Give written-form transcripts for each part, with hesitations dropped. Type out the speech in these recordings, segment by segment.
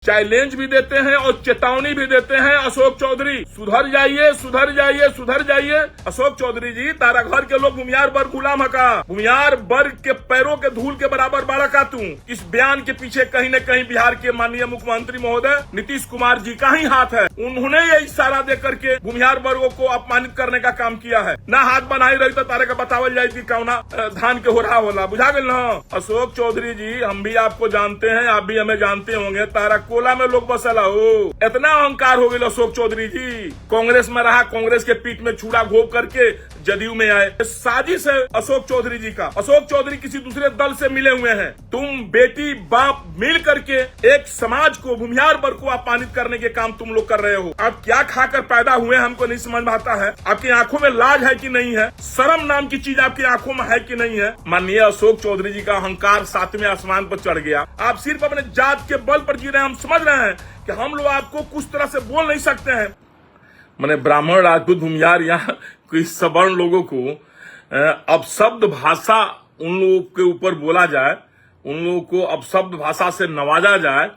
Challenge भी देते हैं और चेतावनी भी देते हैं। अशोक चौधरी सुधर जाइए, सुधर जाइए, सुधर जाइए। अशोक चौधरी जी, तारा घर के लोग भूमियार वर्ग गुलाम हका, भूमियार वर्ग के पैरों के धूल के बराबर बाड़ा का तू। इस बयान के पीछे कहीं न कहीं बिहार के माननीय मुख्यमंत्री महोदय नीतीश कुमार जी का ही हाथ है। उन्होंने ये इशारा दे करके भूमियार वर्गों को अपमानित करने का काम किया है। ना हाथ बनाई रही तो तारे का बतावल जाए थी कौना धान के हो रहा होला, बुझा गए ना। अशोक चौधरी जी, हम भी आपको जानते हैं, आप भी हमें जानते होंगे। तारा कोला में लोग बसला हो, इतना अहंकार हो गया अशोक चौधरी जी। कांग्रेस में रहा, कांग्रेस के पीठ में छुरा घोप करके जदयू में आए। साजिश है अशोक चौधरी जी का। अशोक चौधरी किसी दूसरे दल से मिले हुए हैं। तुम बेटी बाप मिल करके एक समाज को, भूमियार वर्ग को अपमानित करने के काम तुम लोग कर रहे हो। आप क्या खाकर पैदा हुए हमको नहीं समझ में आता है। आपकी आंखों में लाज है कि नहीं है? शर्म नाम की चीज आपकी आंखों में है कि नहीं है? माननीय अशोक चौधरी जी का अहंकार 7वें आसमान पर चढ़ गया। आप सिर्फ अपने जात के बल पर जी रहे हैं। हम समझ रहे हैं कि हम लोग आपको कुछ तरह से बोल नहीं सकते हैं। मैंने ब्राह्मण, राजपूत, भूमियार, यहाँ कोई सवर्ण लोगों को अपशब्द भाषा उन लोगों के ऊपर बोला जाए, उन लोगों को अपशब्द भाषा से नवाजा जाए,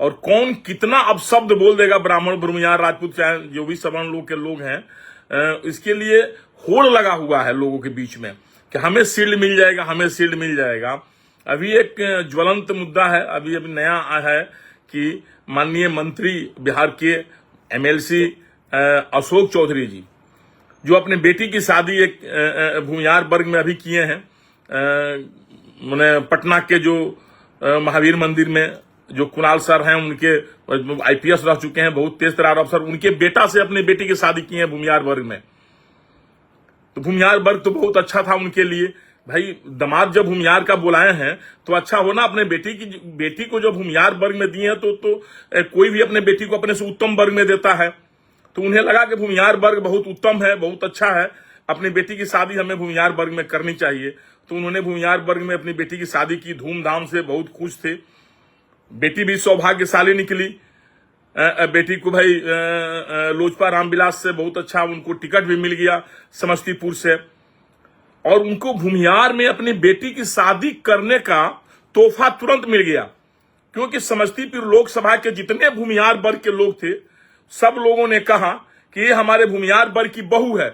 और कौन कितना अपशब्द बोल देगा ब्राह्मण, भूमियार, राजपूत, चाहे जो भी सवर्ण लोग के लोग हैं, इसके लिए होड़ लगा हुआ है लोगों के बीच में कि हमें शील्ड मिल जाएगा, हमें शील्ड मिल जाएगा। अभी एक ज्वलंत मुद्दा है, अभी नया है कि माननीय मंत्री बिहार के एमएलसी अशोक चौधरी जी, जो अपने बेटी की शादी एक भूमियार वर्ग में अभी किए हैं, पटना के जो महावीर मंदिर में जो कुणाल सर हैं, उनके आईपीएस रह चुके हैं, बहुत तेज तरार अफसर, उनके बेटा से अपने बेटी की शादी की है भूमियार वर्ग में। तो भूमियार वर्ग तो बहुत अच्छा था उनके लिए। भाई, दामाद जब भूमियार का बुलाए हैं तो अच्छा हो ना। अपने बेटी को जो भूमियार वर्ग में दिए हैं तो कोई भी अपने बेटी को अपने से उत्तम वर्ग में देता है। तो उन्हें लगा कि भूमियार वर्ग बहुत उत्तम है, बहुत अच्छा है, अपनी बेटी की शादी हमें भूमियार वर्ग में करनी चाहिए। तो उन्होंने भूमियार वर्ग में अपनी बेटी की शादी की, धूमधाम से, बहुत खुश थे। बेटी भी सौभाग्यशाली निकली। बेटी को भाई लोजपा रामविलास से बहुत अच्छा उनको टिकट भी मिल गया समस्तीपुर से, और उनको भूमियार में अपनी बेटी की शादी करने का तोहफा तुरंत मिल गया। क्योंकि समस्तीपुर लोकसभा के जितने भूमियार वर्ग के लोग थे, सब लोगों ने कहा कि ये हमारे भूमियार वर्ग की बहू है।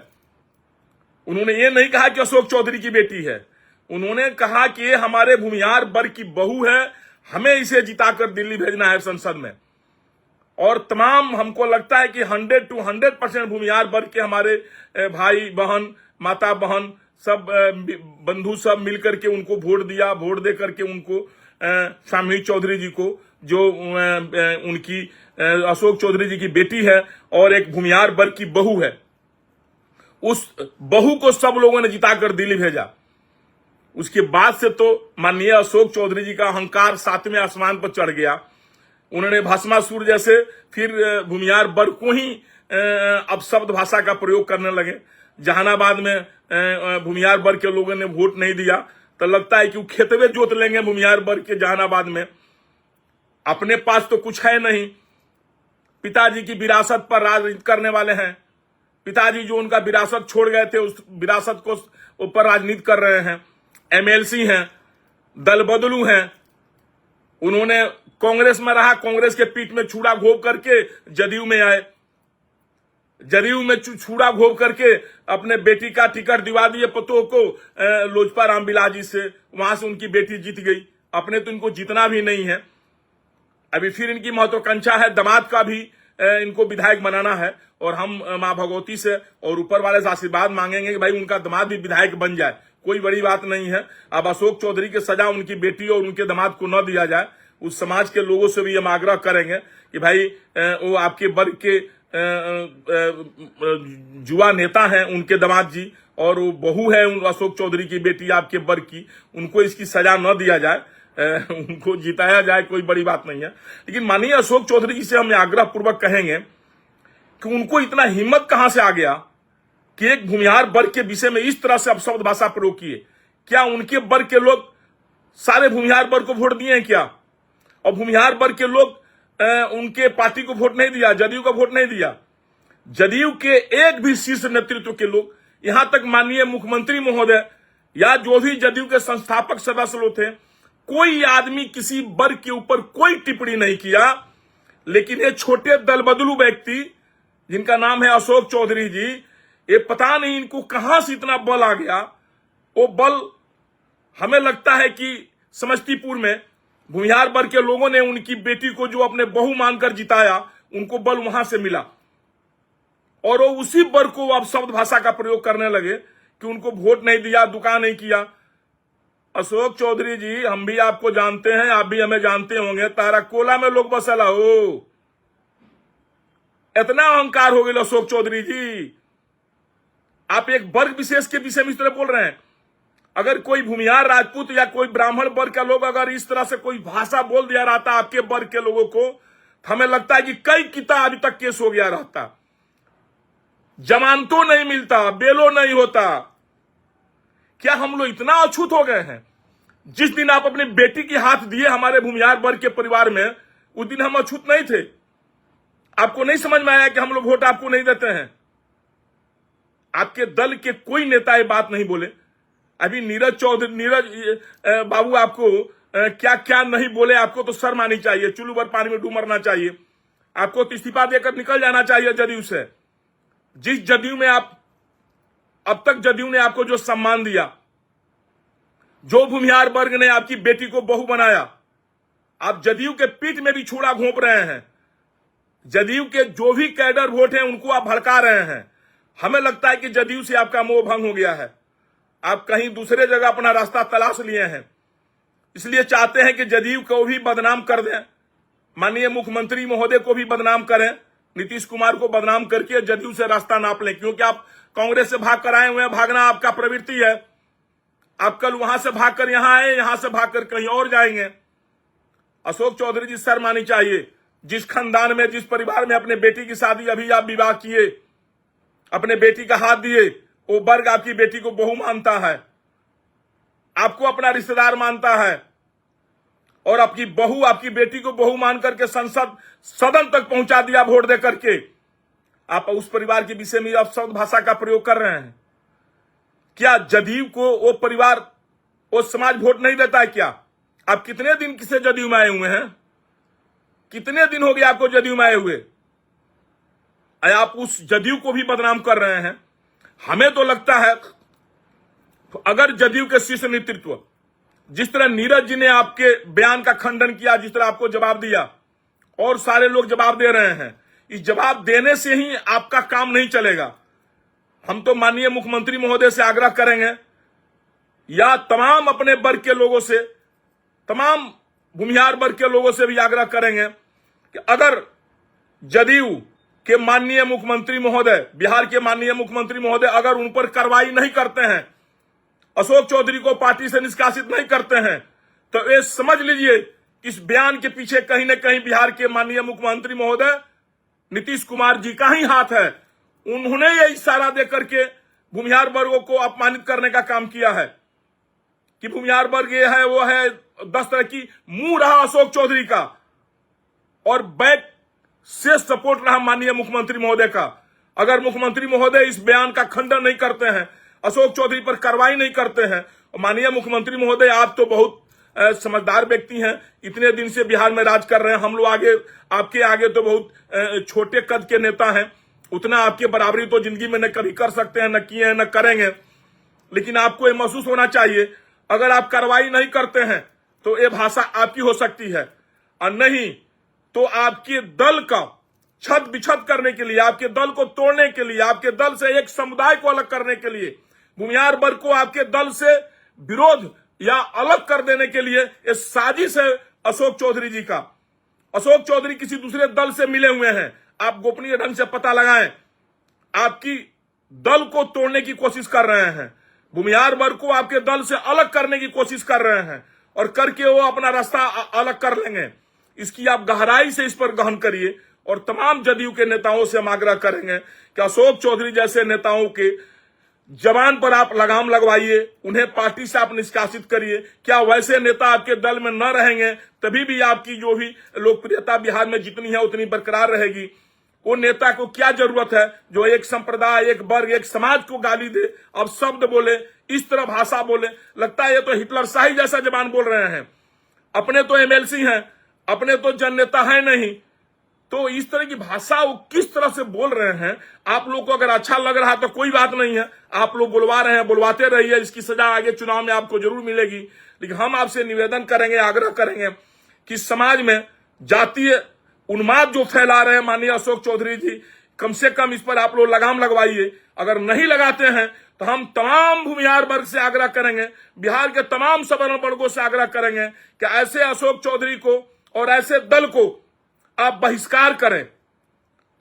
उन्होंने ये नहीं कहा कि अशोक चौधरी की बेटी है, उन्होंने कहा कि ये हमारे भूमियार वर्ग की बहू है, हमें इसे जिताकर दिल्ली भेजना है संसद में। और तमाम, हमको लगता है कि 100 to 100% भूमियार वर्ग के हमारे भाई बहन, माता बहन, सब बंधु सब मिलकर के उनको वोट दिया। वोट दे करके उनको शामिनी चौधरी जी को, जो उनकी अशोक चौधरी जी की बेटी है और एक भूमियार वर्ग की बहू है, उस बहू को सब लोगों ने जिताकर दिल्ली भेजा। उसके बाद से तो माननीय अशोक चौधरी जी का अहंकार 7वें आसमान पर चढ़ गया। उन्होंने भस्मासुर जैसे फिर भूमियार वर्ग को ही अपशब्द भाषा का प्रयोग करने लगे। जहानाबाद में भूमियार वर्ग के लोगों ने वोट नहीं दिया तो लगता है कि वो खेतवे जोत लेंगे भूमियार वर्ग के जहानाबाद में। अपने पास तो कुछ है नहीं, पिताजी की विरासत पर राजनीति करने वाले हैं। पिताजी जो उनका विरासत छोड़ गए थे, उस विरासत को ऊपर राजनीति कर रहे हैं। एमएलसी हैं, दल बदलू हैं। उन्होंने कांग्रेस में रहा, कांग्रेस के पीठ में छुरा घोप करके जदयू में आए। जदयू में छुरा घोप करके अपने बेटी का टिकट दिवा दिए पतों को लोजपा रामविलास जी से, वहां से उनकी बेटी जीत गई। अपने तो इनको जीतना भी नहीं है। अभी फिर इनकी महत्वाकांक्षा है दामाद का भी इनको विधायक बनाना है, और हम मां भगवती से और ऊपर वाले से आशीर्वाद मांगेंगे कि भाई उनका दामाद भी विधायक बन जाए। कोई बड़ी बात नहीं है। अब अशोक चौधरी की सजा उनकी बेटी और उनके दामाद को न दिया जाए। उस समाज के लोगों से भी हम आग्रह करेंगे कि भाई वो आपके वर्ग के युवा नेता हैं उनके दामाद जी, और वो बहू है अशोक चौधरी की बेटी आपके वर्ग की, उनको इसकी सजा न दिया जाए, उनको जिताया जाए। कोई बड़ी बात नहीं है। लेकिन माननीय अशोक चौधरी जी से हम आग्रह पूर्वक कहेंगे कि उनको इतना हिम्मत कहां से आ गया कि एक भूमियार वर्ग के विषय में इस तरह से अपशब्द भाषा प्रयोग किए। क्या उनके वर्ग के लोग सारे भूमियार वर्ग को वोट दिए हैं क्या? और भूमियार वर्ग के लोग उनके पार्टी को वोट नहीं दिया, जदयू को वोट नहीं दिया। जदयू के एक भी शीर्ष नेतृत्व के लोग, यहां तक माननीय मुख्यमंत्री महोदय या जो भी जदयू के संस्थापक सदस्य लोग थे, कोई आदमी किसी वर्ग के ऊपर कोई टिप्पणी नहीं किया लेकिन ये छोटे दल बदलू व्यक्ति जिनका नाम है अशोक चौधरी जी, ये पता नहीं इनको कहां से इतना बल आ गया। वो बल हमें लगता है कि समस्तीपुर में भूमिहार वर्ग के लोगों ने उनकी बेटी को जो अपने बहू मानकर जिताया, उनको बल वहां से मिला और वो उसी वर्ग को अब शब्द भाषा का प्रयोग करने लगे कि उनको वोट नहीं दिया, दुकान नहीं किया। अशोक चौधरी जी, हम भी आपको जानते हैं, आप भी हमें जानते होंगे, तारा कोला में लोग बसला हो, इतना अहंकार हो गया अशोक चौधरी जी। आप एक वर्ग विशेष के विषय में इस तरह बोल रहे हैं। अगर कोई भूमिहार राजपूत या कोई ब्राह्मण वर्ग का लोग अगर इस तरह से कोई भाषा बोल दिया रहता आपके वर्ग के लोगों को, तो हमें लगता है कि कई किता अभी तक केस हो गया रहता, जमानतों नहीं मिलता, बेलो नहीं होता। क्या हम लोग इतना अछूत हो गए हैं? जिस दिन आप अपनी बेटी की हाथ दिए हमारे भूमिहार वर्ग के परिवार में, उस दिन हम अछूत नहीं थे। आपको नहीं समझ में आया कि हम लोग वोट आपको नहीं देते हैं? आपके दल के कोई नेता ये बात नहीं बोले। अभी नीरज बाबू आपको क्या क्या नहीं बोले, आपको तो शर्म आनी चाहिए, चुल्लू भर पानी में डूब मरना चाहिए। आपको तो इस्तीफा देकर निकल जाना चाहिए जदयू से। जिस जदयू में आप अब तक जदयू ने आपको जो सम्मान दिया, जो भूमिहार वर्ग ने आपकी बेटी को बहू बनाया, आप जदयू के पीठ में भी छुरा घोंप रहे हैं। जदयू के जो भी कैडर वोट हैं उनको आप भड़का रहे हैं। हमें लगता है कि जदयू से आपका मोह भंग हो गया है, आप कहीं दूसरे जगह अपना रास्ता तलाश लिए हैं, इसलिए चाहते हैं कि जदयू को भी बदनाम कर दें, माननीय मुख्यमंत्री महोदय को भी बदनाम करें, नीतीश कुमार को बदनाम करके जदयू से रास्ता नाप लें। क्योंकि आप कांग्रेस से भाग कर आए हुए हैं, भागना आपका प्रवृत्ति है। आप कल वहां से भागकर यहां आए, यहां से भागकर कहीं और जाएंगे। अशोक चौधरी जी, शर्म आनी चाहिए। जिस खानदान में, जिस परिवार में अपने बेटी की शादी अभी आप विवाह किए, अपने बेटी का हाथ दिए, वो वर्ग आपकी बेटी को बहू मानता है, आपको अपना रिश्तेदार मानता है, और आपकी बहू, आपकी बेटी को बहू मान करके संसद सदन तक पहुंचा दिया वोट दे करके। आप उस परिवार के विषय में आप शब्द भाषा का प्रयोग कर रहे हैं। क्या जदयू को वो परिवार, वो समाज वोट नहीं देता है क्या? आप कितने दिन किसे जदयू में आए हुए हैं? कितने दिन हो गए आपको जदयू में आए हुए? आप उस जदयू को भी बदनाम कर रहे हैं। हमें तो लगता है अगर जदयू के शीर्ष नेतृत्व, जिस तरह नीरज जी ने आपके बयान का खंडन किया, जिस तरह आपको जवाब दिया, और सारे लोग जवाब दे रहे हैं, इस जवाब देने से ही आपका काम नहीं चलेगा। हम तो माननीय मुख्यमंत्री महोदय से आग्रह करेंगे, या तमाम अपने वर्ग के लोगों से, तमाम भूमिहार वर्ग के लोगों से भी आग्रह करेंगे कि अगर जदयू के माननीय मुख्यमंत्री महोदय, बिहार के माननीय मुख्यमंत्री महोदय अगर उन पर कार्रवाई नहीं करते हैं, अशोक चौधरी को पार्टी से निष्कासित नहीं करते हैं, तो ये समझ लीजिए इस बयान के पीछे कहीं न कहीं बिहार के माननीय मुख्यमंत्री महोदय नीतीश कुमार जी का ही हाथ है। उन्होंने ये इशारा देकर के भूमिहार वर्गों को अपमानित करने का काम किया है कि भूमिहार वर्ग ये है, वो है, 10 तरह की मुंह रहा अशोक चौधरी का, और बैक से सपोर्ट रहा माननीय मुख्यमंत्री महोदय का। अगर मुख्यमंत्री महोदय इस बयान का खंडन नहीं करते हैं, अशोक चौधरी पर कार्रवाई नहीं करते हैं, और माननीय मुख्यमंत्री महोदय, आप तो बहुत समझदार व्यक्ति हैं, इतने दिन से बिहार में राज कर रहे हैं, हम लोग आगे, आपके आगे तो बहुत छोटे कद के नेता हैं, उतना आपके बराबरी तो जिंदगी में न कभी कर सकते हैं, न किए हैं, न करेंगे। लेकिन आपको ये महसूस होना चाहिए, अगर आप कार्रवाई नहीं करते हैं तो ये भाषा आपकी हो सकती है, और नहीं तो आपके दल का छत बिछत करने के लिए, आपके दल को तोड़ने के लिए, आपके दल से एक समुदाय को अलग करने के लिए, भूमिहार वर्ग को आपके दल से विरोध या अलग कर देने के लिए ये साजिश है अशोक चौधरी जी का। अशोक चौधरी किसी दूसरे दल से मिले हुए हैं, आप गोपनीय ढंग से पता लगाएं। आपकी दल को तोड़ने की कोशिश कर रहे हैं, भूमिहार वर्ग को आपके दल से अलग करने की कोशिश कर रहे हैं, और करके वो अपना रास्ता अलग कर लेंगे। इसकी आप गहराई से इस पर गहन करिए, और तमाम जदयू के नेताओं से हम आग्रह करेंगे कि अशोक चौधरी जैसे नेताओं के जबान पर आप लगाम लगवाइए, उन्हें पार्टी से आप निष्कासित करिए। क्या वैसे नेता आपके दल में न रहेंगे तभी भी आपकी जो भी लोकप्रियता बिहार में जितनी है उतनी बरकरार रहेगी? वो नेता को क्या जरूरत है जो एक संप्रदाय, एक वर्ग, एक समाज को गाली दे, अब शब्द बोले, इस तरह भाषा बोले? लगता है ये तो हिटलर शाही जैसा जबान बोल रहे हैं। अपने तो एमएलसी हैं, अपने तो जननेता है नहीं, तो इस तरह की भाषा वो किस तरह से बोल रहे हैं, आप लोग को अगर अच्छा लग रहा तो कोई बात नहीं है, आप लोग बुलवा रहे हैं, बुलवाते रहिए, इसकी सजा आगे चुनाव में आपको जरूर मिलेगी। लेकिन हम आपसे निवेदन करेंगे, आग्रह करेंगे कि समाज में जातीय उन्माद जो फैला रहे हैं माननीय अशोक चौधरी जी, कम से कम इस पर आप लोग लगाम लगवाइए। अगर नहीं लगाते हैं तो हम तमाम भूमिहार वर्ग से आग्रह करेंगे, बिहार के तमाम सवर्ण वर्गों से आग्रह करेंगे कि ऐसे अशोक चौधरी को और ऐसे दल को आप बहिष्कार करें,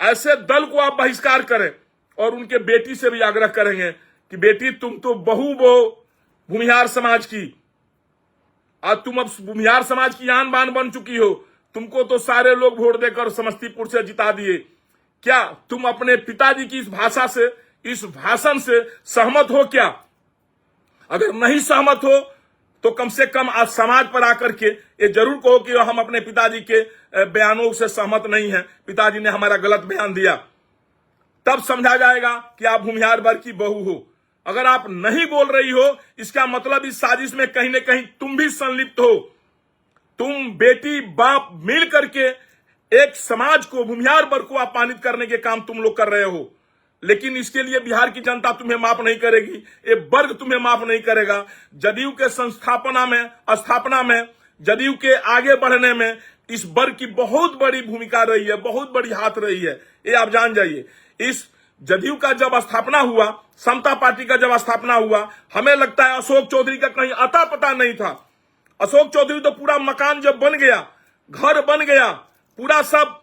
ऐसे दल को आप बहिष्कार करें। और उनके बेटी से भी आग्रह करेंगे कि बेटी तुम तो बहू भूमिहार समाज की, आज तुम अब भूमिहार समाज की आन बान बन चुकी हो, तुमको तो सारे लोग वोट देकर समस्तीपुर से जिता दिए। क्या तुम अपने पिताजी की इस भाषा से, इस भाषण से सहमत हो क्या? अगर नहीं सहमत हो तो कम से कम आज समाज पर आकर के ये जरूर कहो कि हम अपने पिताजी के बयानों से सहमत नहीं है, पिताजी ने हमारा गलत बयान दिया। तब समझा जाएगा कि आप भूमिहार वर्ग की बहू हो। अगर आप नहीं बोल रही हो, इसका मतलब इस साजिश में कहीं न कहीं तुम भी संलिप्त हो। तुम बेटी बाप मिल करके एक समाज को, भूमिहार वर्ग को अपमानित करने के काम तुम लोग कर रहे हो। लेकिन इसके लिए बिहार की जनता तुम्हें माफ नहीं करेगी, ये वर्ग तुम्हें माफ नहीं करेगा। जदयू के स्थापना में, जदयू के आगे बढ़ने में इस वर्ग की बहुत बड़ी भूमिका रही है, बहुत बड़ी हाथ रही है, ये आप जान जाइए। इस जदयू का जब स्थापना हुआ, समता पार्टी का जब स्थापना हुआ, हमें लगता है अशोक चौधरी का कहीं अता पता नहीं था। अशोक चौधरी तो पूरा मकान जब बन गया, घर बन गया, पूरा सब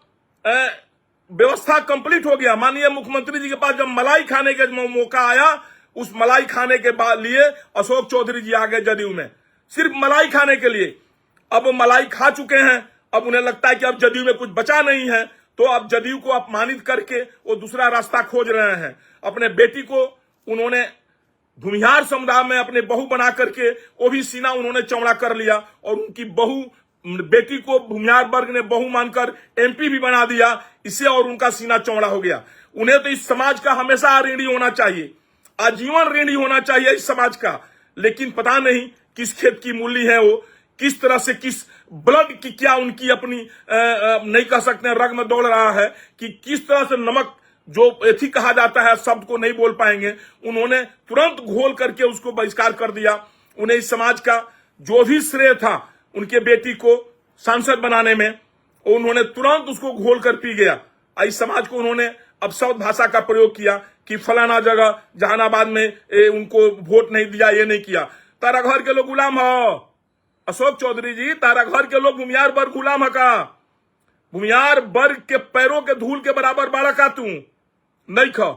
व्यवस्था कंप्लीट हो गया, माननीय मुख्यमंत्री जी के पास जब मलाई खाने के मौका आया, उस मलाई खाने के बाद लिए अशोक चौधरी जी आ गए जदयू में, सिर्फ मलाई खाने के लिए। अब वो मलाई खा चुके हैं, अब उन्हें लगता है कि अब जदयू में कुछ बचा नहीं है, तो अब जदयू को अपमानित करके वो दूसरा रास्ता खोज रहे हैं। अपने बेटी को उन्होंने भूमिहार समुदाय में अपने बहू बना करके वो भी सीना उन्होंने चौड़ा कर लिया, और उनकी बहू, बेटी को भूमिहार वर्ग ने बहू मानकर एमपी भी बना दिया, इससे और उनका सीना चौड़ा हो गया। उन्हें तो इस समाज का हमेशा ऋणी होना चाहिए, आजीवन ऋणी होना चाहिए इस समाज का। लेकिन पता नहीं किस खेत की मूली है वो, किस तरह से, किस ब्लड की क्या उनकी अपनी नहीं कह सकते रग में दौड़ रहा है कि किस तरह से नमक जो एथी कहा जाता है शब्द को नहीं बोल पाएंगे, उन्होंने तुरंत घोल करके उसको बहिष्कार कर दिया। उन्हें इस समाज का जो भी श्रेय था उनके बेटी को सांसद बनाने में, उन्होंने तुरंत उसको घोल कर पी गया। इस समाज को उन्होंने अब शब्द भाषा का प्रयोग किया कि फलाना जगह जहानाबाद में उनको वोट नहीं दिया, ये नहीं किया। तारा घर के लोग गुलाम हो अशोक चौधरी जी, तारा घर के लोग भूमिहार वर्ग गुलाम है का? भूमिहार वर्ग के पैरों के धूल के बराबर बाड़ा का तू नहीं खा,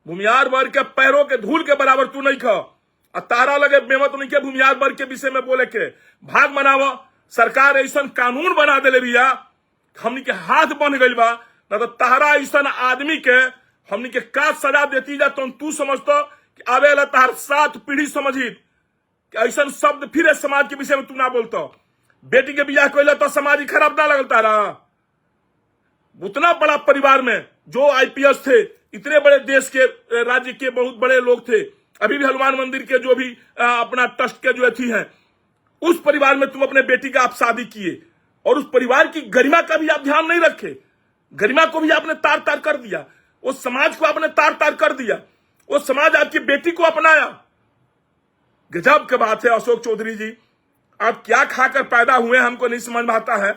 भूमिहार वर्ग के पैरों के धूल के बराबर तू नहीं खा। और तारा लगे बेमत नहीं के भूमिहार वर्ग के विषय में बोले के भाग मनावा। सरकार ऐसा कानून बना दे भैया, हमनी के हाथ बन गई बा, न तो तारा ऐसा आदमी के हमनी के का सजा देती जा, तो तू समझतो कि आवेला तार 7 पीढ़ी समझी ऐसा शब्द फिर समाज के विषय में तू ना बोलता। बेटी के बियाह कहला तो समाज ही खराब ना लगता रहा। उतना बड़ा परिवार में जो आईपीएस थे, इतने बड़े देश के, राज्य के बहुत बड़े लोग थे, अभी भी हनुमान मंदिर के जो भी अपना ट्रस्ट के जो थी हैं, उस परिवार में तुम अपने बेटी का आप शादी किए, और उस परिवार की गरिमा का भी आप ध्यान नहीं रखे। गरिमा को भी आपने तार तार कर दिया, उस समाज को आपने तार तार कर दिया, वो समाज आपकी बेटी को अपनाया। गजब की बात है अशोक चौधरी जी, आप क्या खाकर पैदा हुए हमको नहीं समझ में आता है।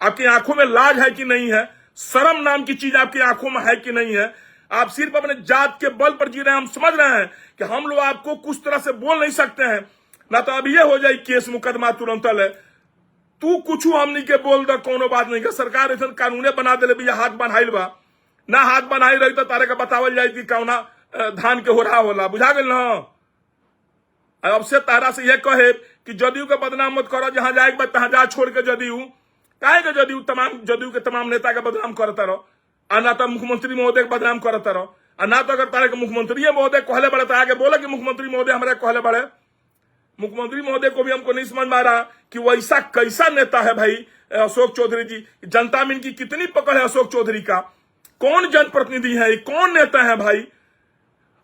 आपकी आंखों में लाज है कि नहीं है, शर्म नाम की चीज आपकी आंखों में है कि नहीं है। आप सिर्फ अपने जात के बल पर जी रहे हैं। हम समझ रहे हैं कि हम लोग आपको कुछ तरह से बोल नहीं सकते हैं, ना तो अब ये हो जाए केस मुकदमा तुरंत है, तू कुछ हमनी के बोल दे, कोनो बात नहीं। सरकार ऐसा कानूने बना दे भैया, हाथ बनाइल बा ना, हाथ बनाई रही तो तारे का बतावल जाए कि कौना धान के हो रहा होला, बुझा गल ना। अब से तारा से यह कहे कि जदयू के बदनाम मत करो, जहां जाएगा तहां जा छोड़ के जदयू काहे के जदयू के तमाम नेता के बदनाम करता रहो, और ना तो मुख्यमंत्री महोदय के बदनाम करता रहो, और ना तो अगर तारे के मुख्यमंत्री महोदय कहले बड़े तो आगे बोले कि मुख्यमंत्री महोदय हमारे कहले बड़े। मुख्यमंत्री महोदय को भी हमको नहीं समझ में आ रहा कि वो ऐसा कैसा नेता है भाई अशोक चौधरी जी। जनता में इनकी कितनी पकड़ है अशोक चौधरी का, कौन जनप्रतिनिधि है, कौन नेता है भाई?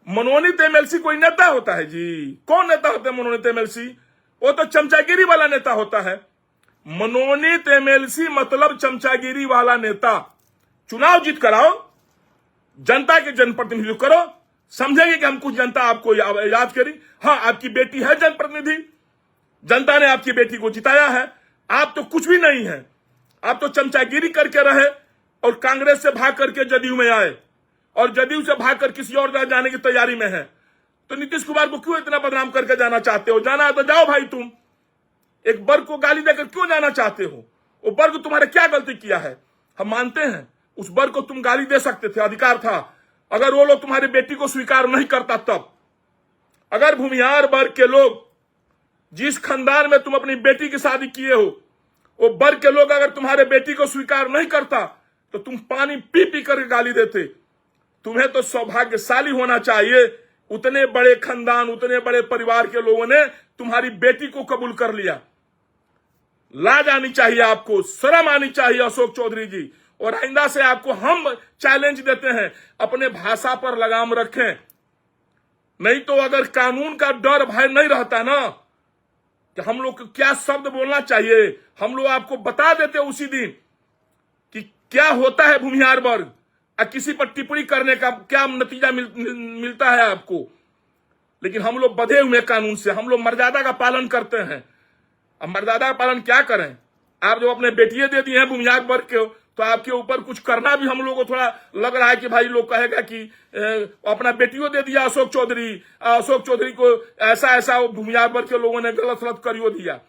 मनोनीत एमएलसी कोई नेता होता है जी? कौन नेता होता है मनोनीत एमएलसी? वो तो चमचागिरी वाला नेता होता है। मनोनीत एमएलसी मतलब चमचागिरी वाला नेता। चुनाव जीत कराओ, जनता के जनप्रतिनिधित्व करो, समझेंगे कि हम कुछ जनता आपको याद करी। हाँ, आपकी बेटी है जनप्रतिनिधि, जनता ने आपकी बेटी को जिताया है। आप तो कुछ भी नहीं है, आप तो चमचागिरी करके रहे और कांग्रेस से भाग करके जदयू में आए और जदयू से भाग कर किसी और जगह जाने की तैयारी में है। तो नीतीश कुमार को क्यों इतना बदनाम करके जाना चाहते हो? जाना है तो जाओ भाई, तुम एक वर्ग को गाली देकर क्यों जाना चाहते हो? वो वर्ग तुम्हारे क्या गलती किया है? हम मानते हैं उस वर्ग को तुम गाली दे सकते थे, अधिकार था। अगर वो लोग तुम्हारी बेटी को स्वीकार नहीं करता तब, अगर भूमिहार वर्ग के लोग, जिस खानदान में तुम अपनी बेटी की शादी किए हो, वो वर्ग के लोग अगर तुम्हारे बेटी को स्वीकार नहीं करता तो तुम पानी पी पी कर गाली देते। तुम्हें तो सौभाग्यशाली होना चाहिए, उतने बड़े खानदान, उतने बड़े परिवार के लोगों ने तुम्हारी बेटी को कबूल कर लिया। लाज आनी चाहिए आपको, शर्म आनी चाहिए अशोक चौधरी जी। और आइंदा से आपको हम चैलेंज देते हैं, अपने भाषा पर लगाम रखें। नहीं तो अगर कानून का डर भय नहीं रहता ना कि हम लोग को क्या शब्द बोलना चाहिए, हम लोग आपको बता देते उसी दिन कि क्या होता है भूमिहार वर्ग, और किसी पर टिप्पणी करने का क्या नतीजा मिलता है आपको। लेकिन हम लोग बंधे हुए कानून से, हम लोग मर्यादा का पालन करते हैं। अब मर्यादा का पालन क्या करें? आप जो अपने बेटियां दे दिए हैं भूमिहार वर्ग के, तो आपके ऊपर कुछ करना भी हम लोग को थोड़ा लग रहा है कि भाई लोग कहेगा कि अपना बेटियों दे दिया अशोक चौधरी को ऐसा भूमिहार वर्ग के लोगों ने गलत सलत करियो दिया।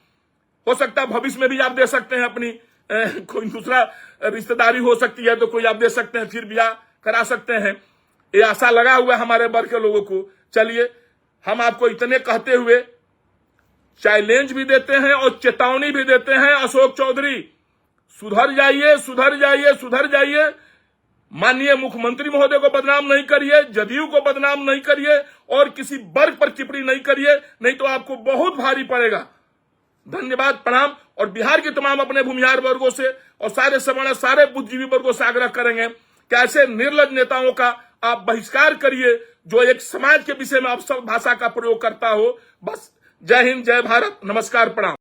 हो सकता है भविष्य में भी आप दे सकते हैं, अपनी कोई दूसरा रिश्तेदारी हो सकती है तो कोई आप दे सकते हैं, फिर ब्याह करा सकते हैं। ये आशा लगा हुआ है हमारे वर्ग के लोगों को। चलिए, हम आपको इतने कहते हुए चैलेंज भी देते हैं और चेतावनी भी देते हैं, अशोक चौधरी सुधर जाइए, सुधर जाइए, सुधर जाइए। माननीय मुख्यमंत्री महोदय को बदनाम नहीं करिए, जदयू को बदनाम नहीं करिए और किसी वर्ग पर टिप्पणी नहीं करिए, नहीं तो आपको बहुत भारी पड़ेगा। धन्यवाद, प्रणाम। और बिहार के तमाम अपने भूमिहार वर्गों से और सारे सवर्ण, सारे बुद्धिजीवी वर्गों से आग्रह करेंगे कि ऐसे निर्लज नेताओं का आप बहिष्कार करिए जो एक समाज के विषय में आप सब भाषा का प्रयोग करता हो। बस, जय हिंद, जय भारत, नमस्कार, प्रणाम।